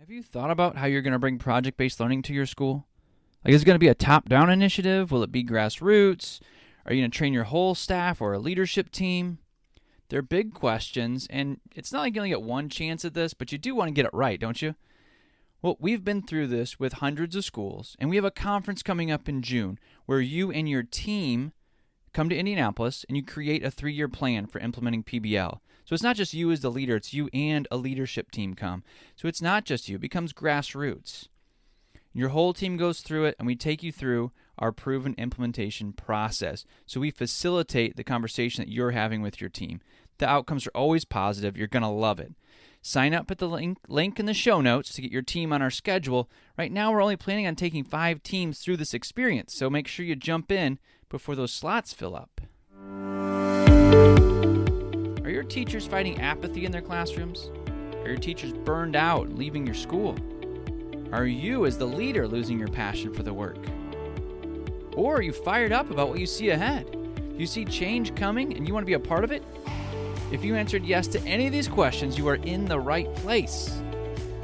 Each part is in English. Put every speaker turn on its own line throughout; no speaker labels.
Have you thought about how you're going to bring project-based learning to your school? Like, is it going to be a top-down initiative? Will it be grassroots? Are you going to train your whole staff or a leadership team? They're big questions, and it's not like you only get one chance at this, but you do want to get it right, don't you? Well, we've been through this with hundreds of schools, and we have a conference coming up in June where you and your team come to Indianapolis and you create a 3-year plan for implementing PBL. So it's not just you as the leader, it's you and a leadership team come. So it's not just you, it becomes grassroots. Your whole team goes through it, and we take you through our proven implementation process. So we facilitate the conversation that you're having with your team. The outcomes are always positive. You're going to love it. Sign up at the link in the show notes to get your team on our schedule. Right now, we're only planning on taking 5 teams through this experience, so make sure you jump in before those slots fill up. Are your teachers fighting apathy in their classrooms? Are your teachers burned out leaving your school? Are you, as the leader, losing your passion for the work? Or are you fired up about what you see ahead? Do you see change coming and you want to be a part of it? If you answered yes to any of these questions, you are in the right place.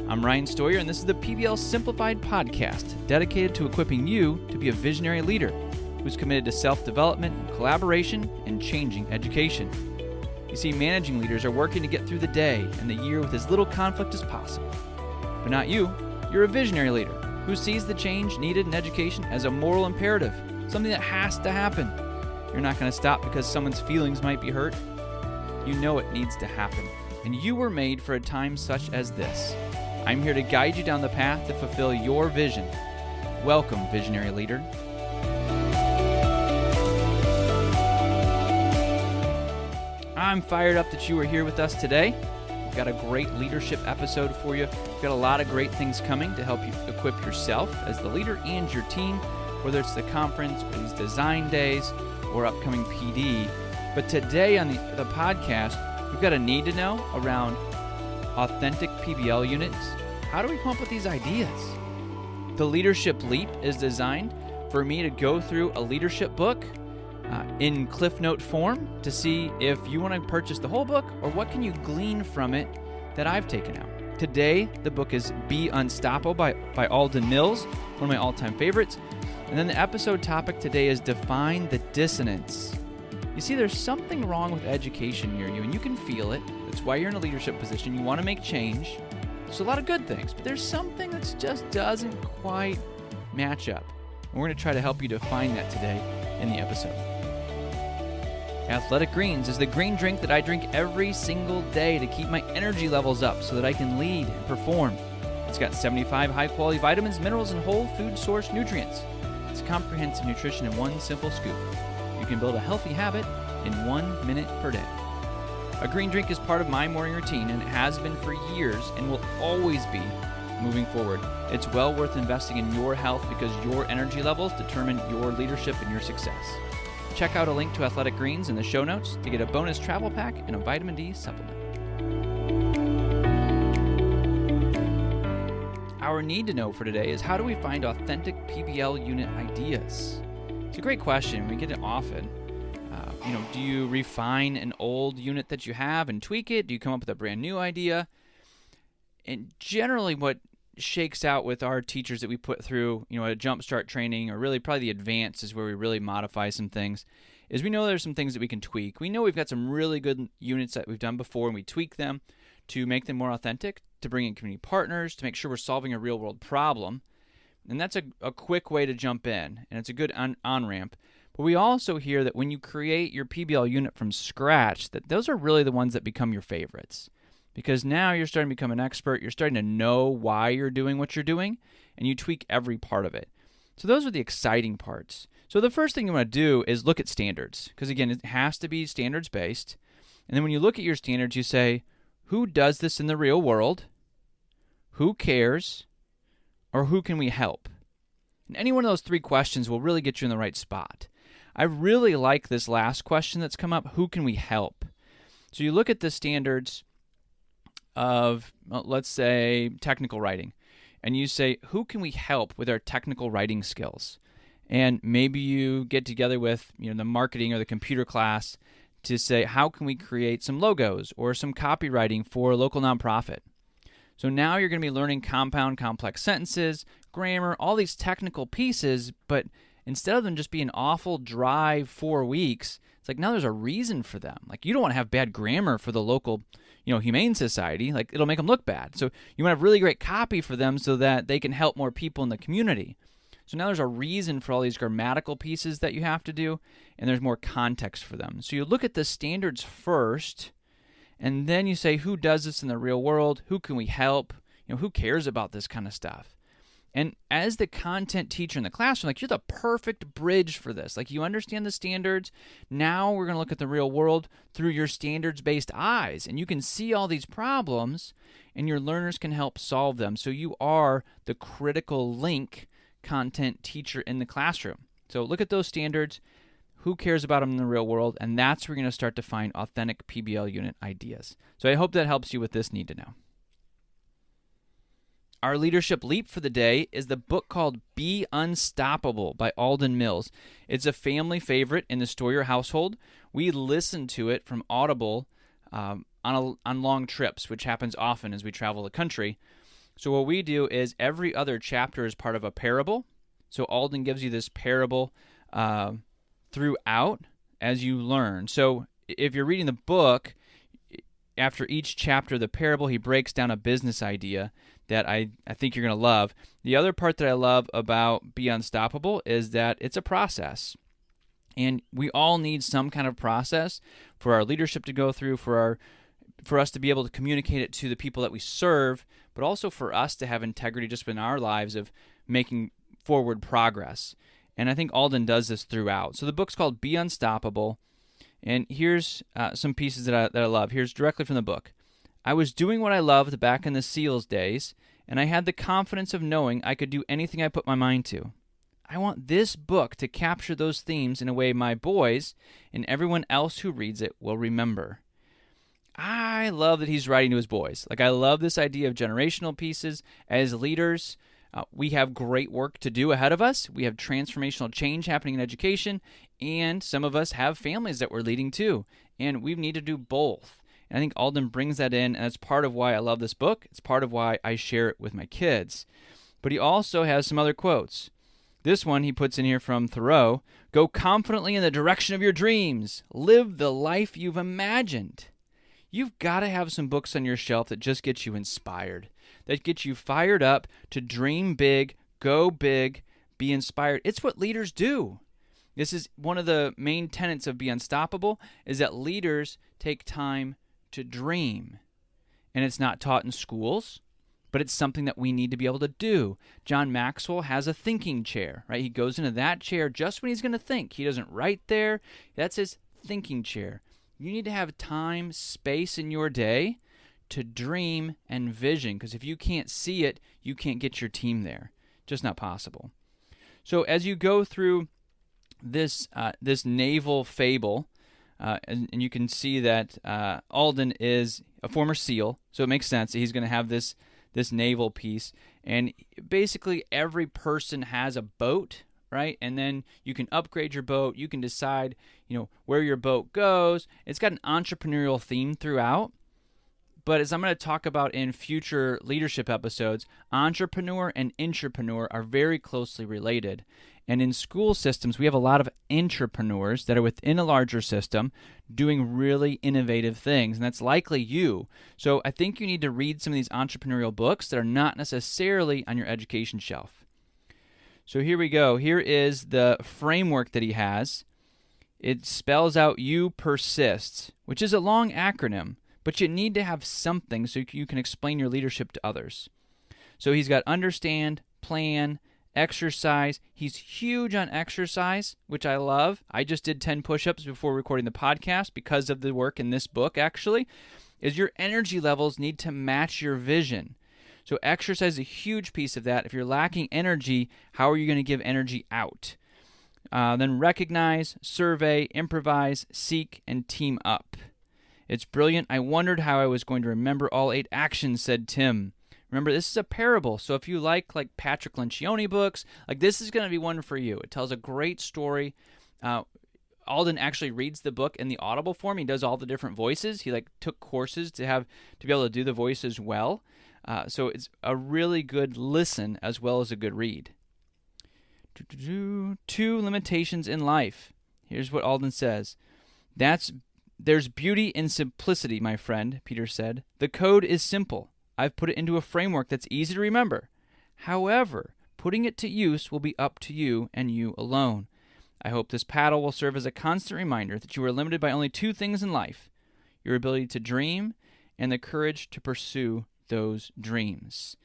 I'm Ryan Stoyer, and this is the PBL Simplified Podcast, dedicated to equipping you to be a visionary leader who's committed to self-development, collaboration, and changing education. You see, managing leaders are working to get through the day and the year with as little conflict as possible. But not you. You're a visionary leader who sees the change needed in education as a moral imperative, something that has to happen. You're not going to stop because someone's feelings might be hurt. You know it needs to happen, and you were made for a time such as this. I'm here to guide you down the path to fulfill your vision. Welcome, visionary leader. I'm fired up that you are here with us today. We've got a great leadership episode for you. We've got a lot of great things coming to help you equip yourself as the leader and your team, whether it's the conference or these design days or upcoming PD. But today on the podcast, we've got a need to know around authentic PBL units. How do we come up with these ideas? The Leadership Leap is designed for me to go through a leadership book in Cliff Note form to see if you want to purchase the whole book or what can you glean from it that I've taken out. Today, the book is Be Unstoppable by Alden M, one of my all-time favorites. And then the episode topic today is Define the Dissonance. You see, there's something wrong with education near you, and you can feel it. That's why you're in a leadership position. You want to make change. There's a lot of good things, but there's something that just doesn't quite match up. And we're going to try to help you define that today in the episode. Athletic Greens is the green drink that I drink every single day to keep my energy levels up so that I can lead and perform. It's got 75 high-quality vitamins, minerals, and whole food source nutrients. It's comprehensive nutrition in one simple scoop. You can build a healthy habit in 1 minute per day. A green drink is part of my morning routine, and it has been for years and will always be moving forward. It's well worth investing in your health because your energy levels determine your leadership and your success. Check out a link to Athletic Greens in the show notes to get a bonus travel pack and a vitamin D supplement. Our need to know for today is, how do we find authentic PBL unit ideas? It's a great question. We get it often. Do you refine an old unit that you have and tweak it? Do you come up with a brand new idea? And generally what shakes out with our teachers that we put through, a jumpstart training, or really probably the advanced is where we really modify some things, is we know there's some things that we can tweak. We know we've got some really good units that we've done before, and we tweak them to make them more authentic, to bring in community partners, to make sure we're solving a real-world problem. And that's a quick way to jump in, and it's a good on-ramp. But we also hear that when you create your PBL unit from scratch, that those are really the ones that become your favorites. Because now you're starting to become an expert, you're starting to know why you're doing what you're doing, and you tweak every part of it. So those are the exciting parts. So the first thing you want to do is look at standards, because again, it has to be standards-based. And then when you look at your standards, you say, who does this in the real world? Who cares? Or who can we help? And any one of those 3 questions will really get you in the right spot. I really like this last question that's come up, who can we help? So you look at the standards of, let's say, technical writing, and you say, who can we help with our technical writing skills? And maybe you get together with the marketing or the computer class to say, how can we create some logos or some copywriting for a local nonprofit? So now you're going to be learning compound complex sentences, grammar, all these technical pieces, but instead of them just being awful, dry 4 weeks, it's like now there's a reason for them. Like you don't want to have bad grammar for the local, humane society. Like it'll make them look bad. So you want to have really great copy for them so that they can help more people in the community. So now there's a reason for all these grammatical pieces that you have to do, and there's more context for them. So you look at the standards first, and then you say, who does this in the real world? Who can we help? Who cares about this kind of stuff? And as the content teacher in the classroom, like you're the perfect bridge for this. Like you understand the standards. Now we're going to look at the real world through your standards-based eyes, and you can see all these problems, and your learners can help solve them. So you are the critical link content teacher in the classroom. So look at those standards. Who cares about them in the real world? And that's where we're going to start to find authentic PBL unit ideas. So I hope that helps you with this need to know. Our leadership leap for the day is the book called Be Unstoppable by Alden Mills. It's a family favorite in the Stoyer household. We listen to it from Audible on long trips, which happens often as we travel the country. So what we do is every other chapter is part of a parable. So Alden gives you this parable throughout as you learn. So if you're reading the book, after each chapter of the parable, he breaks down a business idea that I think you're going to love. The other part that I love about Be Unstoppable is that it's a process. And we all need some kind of process for our leadership to go through, for us to be able to communicate it to the people that we serve, but also for us to have integrity just in our lives of making forward progress. And I think Alden does this throughout. So the book's called Be Unstoppable, and here's some pieces that I love. Here's directly from the book. I was doing what I loved back in the SEALs days, and I had the confidence of knowing I could do anything I put my mind to. I want this book to capture those themes in a way my boys and everyone else who reads it will remember. I love that he's writing to his boys. Like, I love this idea of generational pieces. As leaders, we have great work to do ahead of us. We have transformational change happening in education, and some of us have families that we're leading too, and we need to do both. And I think Alden brings that in, and it's part of why I love this book. It's part of why I share it with my kids. But he also has some other quotes. This one he puts in here from Thoreau. Go confidently in the direction of your dreams. Live the life you've imagined. You've got to have some books on your shelf that just get you inspired, that get you fired up to dream big, go big, be inspired. It's what leaders do. This is one of the main tenets of Be Unstoppable, is that leaders take time to dream. And it's not taught in schools, but it's something that we need to be able to do. John Maxwell has a thinking chair, right? He goes into that chair just when he's going to think. He doesn't write there. That's his thinking chair. You need to have time, space in your day to dream and vision, because if you can't see it, you can't get your team there. Just not possible. So as you go through this naval fable, and you can see that Alden is a former SEAL, so it makes sense that he's going to have this naval piece. And basically every person has a boat, right? And then you can upgrade your boat. You can decide, where your boat goes. It's got an entrepreneurial theme throughout. But as I'm going to talk about in future leadership episodes, entrepreneur and intrapreneur are very closely related. And in school systems, we have a lot of intrapreneurs that are within a larger system doing really innovative things, and that's likely you. So I think you need to read some of these entrepreneurial books that are not necessarily on your education shelf. So here we go. Here is the framework that he has. It spells out You Persist, which is a long acronym, but you need to have something so you can explain your leadership to others. So he's got understand, plan, exercise. He's huge on exercise, which I love. I just did 10 push-ups before recording the podcast because of the work in this book, actually, is your energy levels need to match your vision. So exercise is a huge piece of that. If you're lacking energy, how are you going to give energy out? Then recognize, survey, improvise, seek, and team up. It's brilliant. I wondered how I was going to remember all 8 actions, said Tim. Remember, this is a parable, so if you like Patrick Lencioni books, this is going to be one for you. It tells a great story. Alden actually reads the book in the Audible form. He does all the different voices. He took courses to be able to do the voices well. So it's a really good listen as well as a good read. 2 limitations in life. Here's what Alden says. There's beauty in simplicity, my friend, Peter said. The code is simple. I've put it into a framework that's easy to remember. However, putting it to use will be up to you and you alone. I hope this paddle will serve as a constant reminder that you are limited by only 2 things in life: your ability to dream and the courage to pursue those dreams.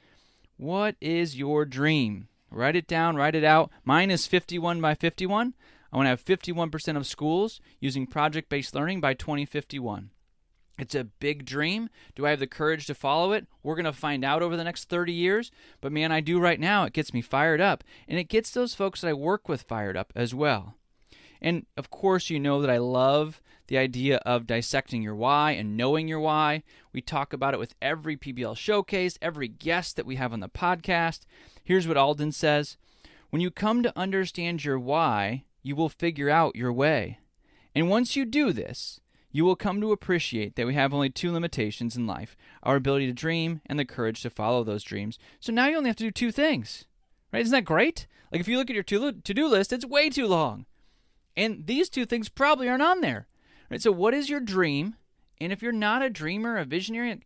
What is your dream? Write it down, write it out. Mine is 51 by 51. I want to have 51% of schools using project-based learning by 2051. It's a big dream. Do I have the courage to follow it? We're going to find out over the next 30 years. But man, I do right now. It gets me fired up. And it gets those folks that I work with fired up as well. And of course, you know that I love the idea of dissecting your why and knowing your why. We talk about it with every PBL showcase, every guest that we have on the podcast. Here's what Alden says. When you come to understand your why, you will figure out your way. And once you do this, you will come to appreciate that we have only 2 limitations in life: our ability to dream and the courage to follow those dreams. So now you only have to do 2 things, right? Isn't that great? Like if you look at your to-do list, it's way too long. And these 2 things probably aren't on there, right? So what is your dream? And if you're not a dreamer, a visionary,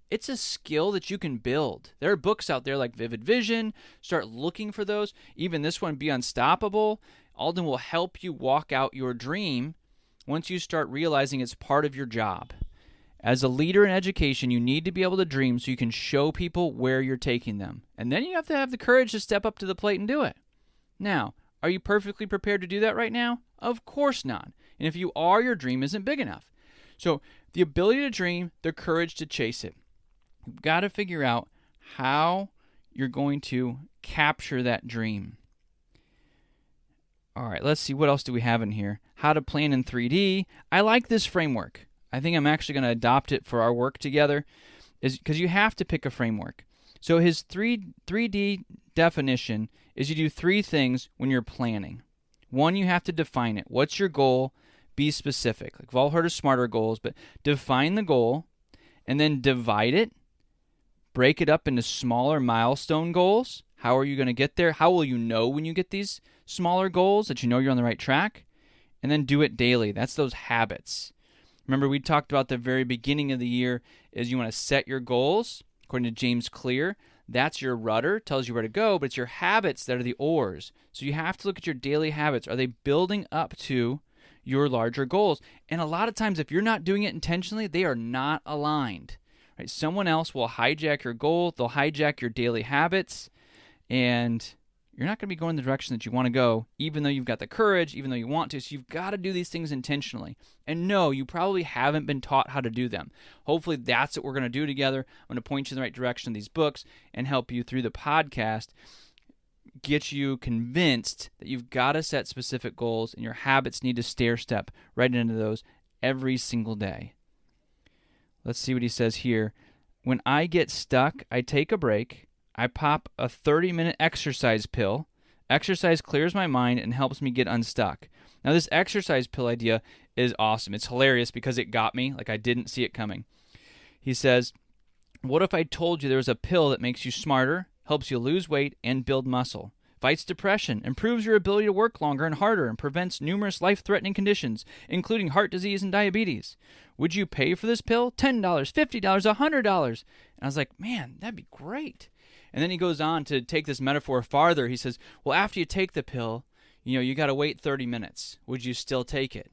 it's a skill that you can build. There are books out there like Vivid Vision. Start looking for those. Even this one, Be Unstoppable. Alden will help you walk out your dream once you start realizing it's part of your job. As a leader in education, you need to be able to dream so you can show people where you're taking them. And then you have to have the courage to step up to the plate and do it. Now, are you perfectly prepared to do that right now? Of course not. And if you are, your dream isn't big enough. So the ability to dream, the courage to chase it. You've got to figure out how you're going to capture that dream. All right, let's see. What else do we have in here? How to plan in 3D. I like this framework. I think I'm actually going to adopt it for our work together, because you have to pick a framework. So his 3D definition is you do 3 things when you're planning. 1, you have to define it. What's your goal? Be specific. Like we've all heard of SMARTer goals, but define the goal and then divide it. Break it up into smaller milestone goals. How are you going to get there? How will you know when you get these smaller goals that you know you're on the right track? And then do it daily. That's those habits. Remember, we talked about the very beginning of the year is you want to set your goals. According to James Clear, that's your rudder, tells you where to go, but it's your habits that are the oars. So you have to look at your daily habits. Are they building up to your larger goals? And a lot of times, if you're not doing it intentionally, they are not aligned. Right? Someone else will hijack your goal. They'll hijack your daily habits, and you're not going to be going the direction that you want to go, even though you've got the courage, even though you want to. So you've got to do these things intentionally. And no, you probably haven't been taught how to do them. Hopefully that's what we're going to do together. I'm going to point you in the right direction of these books and help you through the podcast, get you convinced that you've got to set specific goals and your habits need to stair-step right into those every single day. Let's see what he says here. When I get stuck, I take a break. I pop a 30-minute exercise pill. Exercise clears my mind and helps me get unstuck. Now, this exercise pill idea is awesome. It's hilarious because it got me. Like, I didn't see it coming. He says, what if I told you there was a pill that makes you smarter, helps you lose weight, and build muscle? Fights depression, improves your ability to work longer and harder, and prevents numerous life-threatening conditions, including heart disease and diabetes. Would you pay for this pill? $10, $50, $100? And I was like, man, that'd be great. And then he goes on to take this metaphor farther. He says, well, after you take the pill, you got to wait 30 minutes. Would you still take it?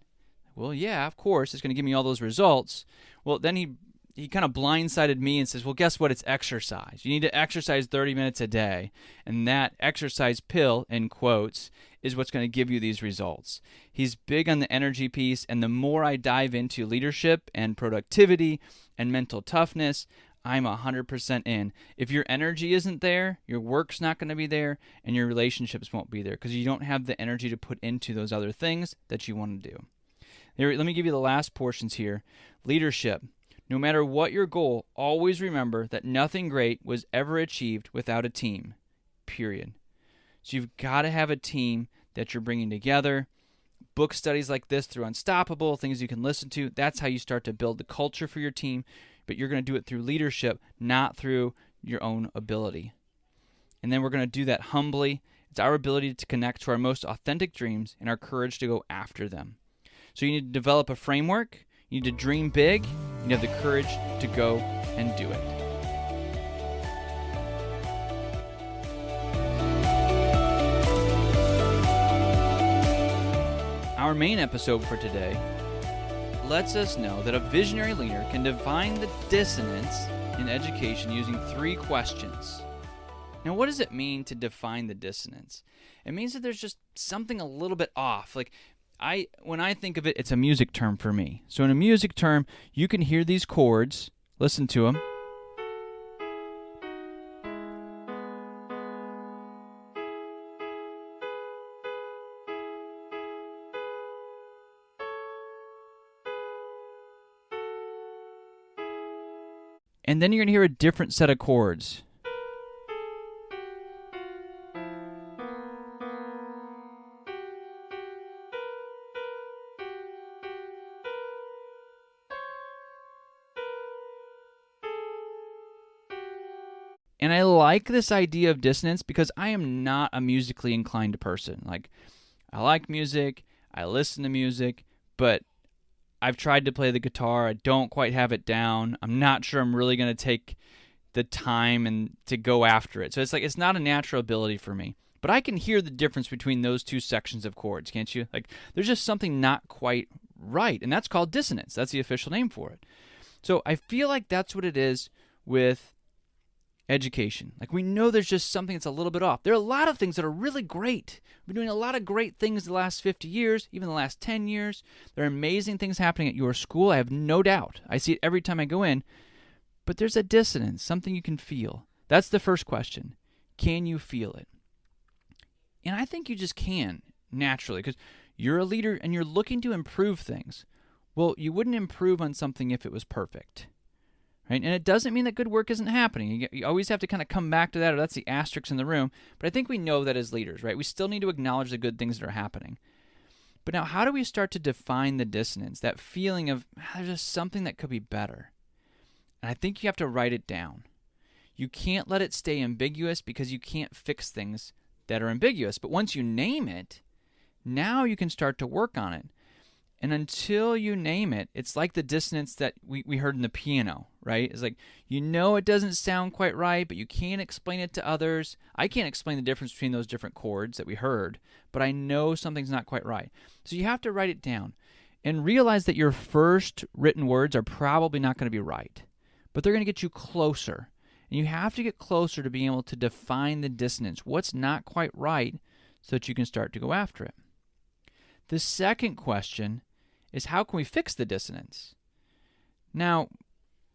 Well, yeah, of course. It's going to give me all those results. Well, then he kind of blindsided me and says, well, guess what? It's exercise. You need to exercise 30 minutes a day. And that exercise pill, in quotes, is what's going to give you these results. He's big on the energy piece. And the more I dive into leadership and productivity and mental toughness, I'm 100% in. If your energy isn't there, your work's not going to be there, and your relationships won't be there because you don't have the energy to put into those other things that you want to do. Let me give you the last portions here. Leadership. No matter what your goal, always remember that nothing great was ever achieved without a team, period. So you've got to have a team that you're bringing together. Book studies like this through Unstoppable, things you can listen to, that's how you start to build the culture for your team. But you're going to do it through leadership, not through your own ability. And then we're going to do that humbly. It's our ability to connect to our most authentic dreams and our courage to go after them. So you need to develop a framework. You need to dream big. You need to have the courage to go and do it. Our main episode for today lets us know that a visionary leader can define the dissonance in education using 3 questions. Now, what does it mean to define the dissonance? It means that there's just something a little bit off. Like, when I think of it, it's a music term for me. So in a music term, you can hear these chords, listen to them. And then you're going to hear a different set of chords. And I like this idea of dissonance because I am not a musically inclined person. Like, I like music, I listen to music, but I've tried to play the guitar. I don't quite have it down. I'm not sure I'm really going to take the time and to go after it. So it's not a natural ability for me. But I can hear the difference between those 2 sections of chords, can't you? Like, there's just something not quite right, and that's called dissonance. That's the official name for it. So I feel like that's what it is with education. Like, we know there's just something that's a little bit off. There are a lot of things that are really great. We've been doing a lot of great things the last 50 years, even the last 10 years. There are amazing things happening at your school. I have no doubt. I see it every time I go in. But there's a dissonance, something you can feel. That's the first question. Can you feel it? And I think you just can, naturally, because you're a leader and you're looking to improve things. Well, you wouldn't improve on something if it was perfect. Right? And it doesn't mean that good work isn't happening. You always have to kind of come back to that, or that's the asterisk in the room. But I think we know that as leaders, right? We still need to acknowledge the good things that are happening. But now, how do we start to define the dissonance, that feeling of there's just something that could be better? And I think you have to write it down. You can't let it stay ambiguous because you can't fix things that are ambiguous. But once you name it, now you can start to work on it. And until you name it, it's like the dissonance that we heard in the piano, right? It's like, it doesn't sound quite right, but you can't explain it to others. I can't explain the difference between those different chords that we heard, but I know something's not quite right. So you have to write it down and realize that your first written words are probably not going to be right, but they're going to get you closer. And you have to get closer to being able to define the dissonance, what's not quite right, so that you can start to go after it. The second question is, how can we fix the dissonance? Now,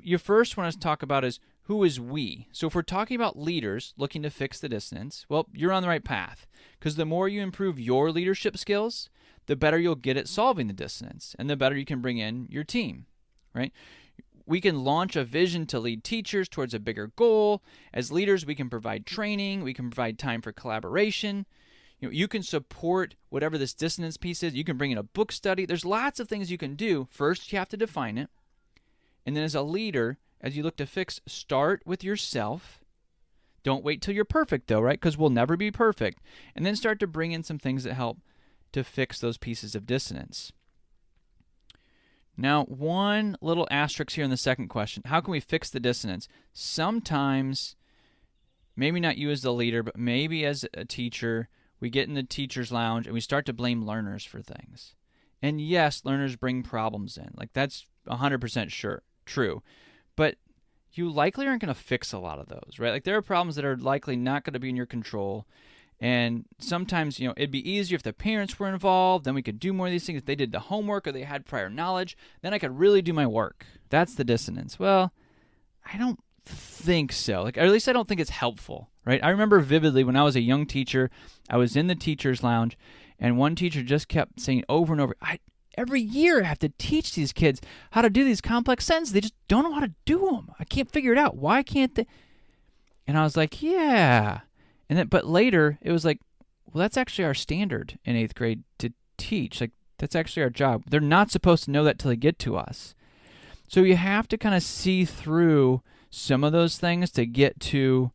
you first want to talk about is, who is we? So if we're talking about leaders looking to fix the dissonance, well, you're on the right path. Because the more you improve your leadership skills, the better you'll get at solving the dissonance, and the better you can bring in your team, right? We can launch a vision to lead teachers towards a bigger goal. As leaders, we can provide training. We can provide time for collaboration. You can support whatever this dissonance piece is. You can bring in a book study. There's lots of things you can do. First, you have to define it. And then as a leader, as you look to fix, start with yourself. Don't wait till you're perfect, though, right? Because we'll never be perfect. And then start to bring in some things that help to fix those pieces of dissonance. Now, one little asterisk here in the second question. How can we fix the dissonance? Sometimes, maybe not you as the leader, but maybe as a teacher, we get in the teacher's lounge and we start to blame learners for things. And yes, learners bring problems in. Like, that's 100% true. But you likely aren't going to fix a lot of those, right? Like, there are problems that are likely not going to be in your control. And sometimes, it'd be easier if the parents were involved. Then we could do more of these things. If they did the homework or they had prior knowledge, then I could really do my work. That's the dissonance. Well, I don't think so. Like, or at least I don't think it's helpful, right? I remember vividly when I was a young teacher, I was in the teacher's lounge, and one teacher just kept saying over and over, every year I have to teach these kids how to do these complex sentences. They just don't know how to do them. I can't figure it out. Why can't they? And I was like, yeah. And then, but later it was like, well, that's actually our standard in 8th grade to teach. Like, that's actually our job. They're not supposed to know that till they get to us. So you have to kind of see through some of those things to get to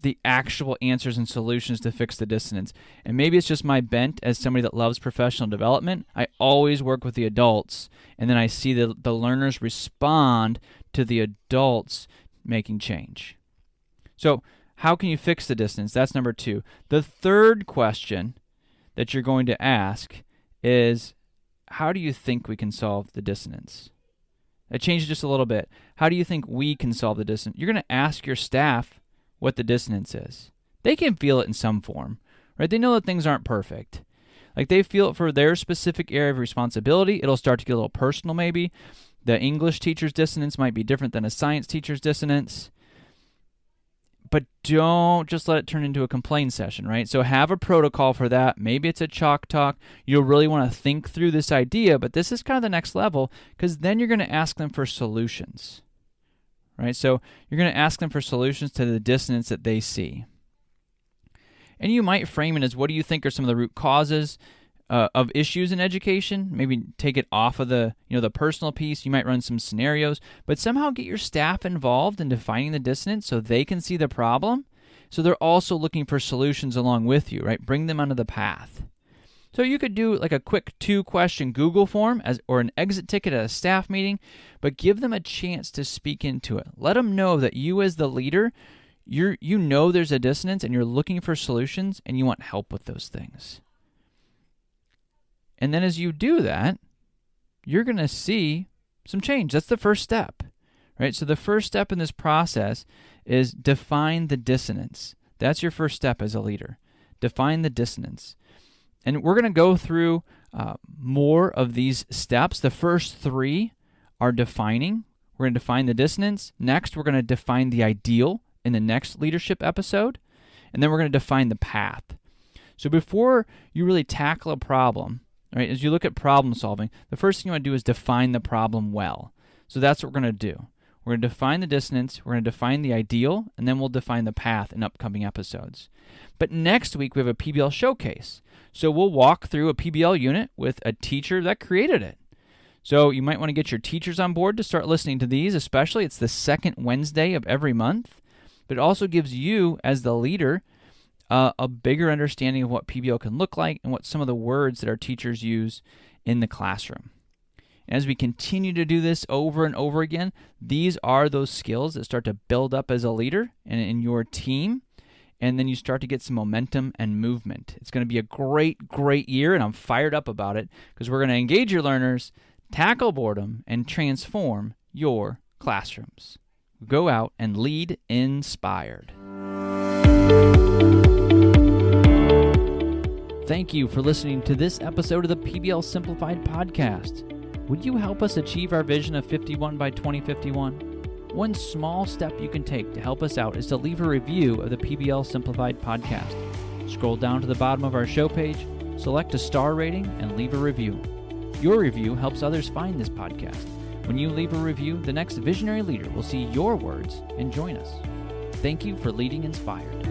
the actual answers and solutions to fix the dissonance. And maybe it's just my bent as somebody that loves professional development. I always work with the adults, and then I see the learners respond to the adults making change. So how can you fix the dissonance? That's number 2. The third question that you're going to ask is, how do you think we can solve the dissonance? I changed it just a little bit. How do you think we can solve the dissonance? You're going to ask your staff what the dissonance is. They can feel it in some form, right? They know that things aren't perfect. Like, they feel it for their specific area of responsibility. It'll start to get a little personal maybe. The English teacher's dissonance might be different than a science teacher's dissonance. But don't just let it turn into a complaint session, right? So have a protocol for that. Maybe it's a chalk talk. You'll really want to think through this idea, but this is kind of the next level, because then you're going to ask them for solutions. Right? So you're going to ask them for solutions to the dissonance that they see. And you might frame it as, what do you think are some of the root causes of issues in education? Maybe take it off of the personal piece. You might run some scenarios, but somehow get your staff involved in defining the dissonance so they can see the problem. So they're also looking for solutions along with you, right? Bring them onto the path. So you could do like a quick 2-question Google form or an exit ticket at a staff meeting, but give them a chance to speak into it. Let them know that you as the leader, you know there's a dissonance and you're looking for solutions and you want help with those things. And then as you do that, you're going to see some change. That's the first step, right? So the first step in this process is define the dissonance. That's your first step as a leader. Define the dissonance. And we're going to go through more of these steps. The first 3 are defining. We're going to define the dissonance. Next, we're going to define the ideal in the next leadership episode. And then we're going to define the path. So before you really tackle a problem, right, as you look at problem solving, the first thing you want to do is define the problem well. So that's what we're going to do. We're going to define the dissonance, we're going to define the ideal, and then we'll define the path in upcoming episodes. But next week, we have a PBL showcase. So we'll walk through a PBL unit with a teacher that created it. So you might want to get your teachers on board to start listening to these, especially it's the second Wednesday of every month. But it also gives you, as the leader, a bigger understanding of what PBL can look like and what some of the words that our teachers use in the classroom. And as we continue to do this over and over again, these are those skills that start to build up as a leader and in your team, and then you start to get some momentum and movement. It's going to be a great, great year, and I'm fired up about it because we're going to engage your learners, tackle boredom, and transform your classrooms. Go out and lead inspired. Thank you for listening to this episode of the PBL Simplified Podcast. Would you help us achieve our vision of 51 by 2051? One small step you can take to help us out is to leave a review of the PBL Simplified Podcast. Scroll down to the bottom of our show page, select a star rating, and leave a review. Your review helps others find this podcast. When you leave a review, the next visionary leader will see your words and join us. Thank you for leading inspired.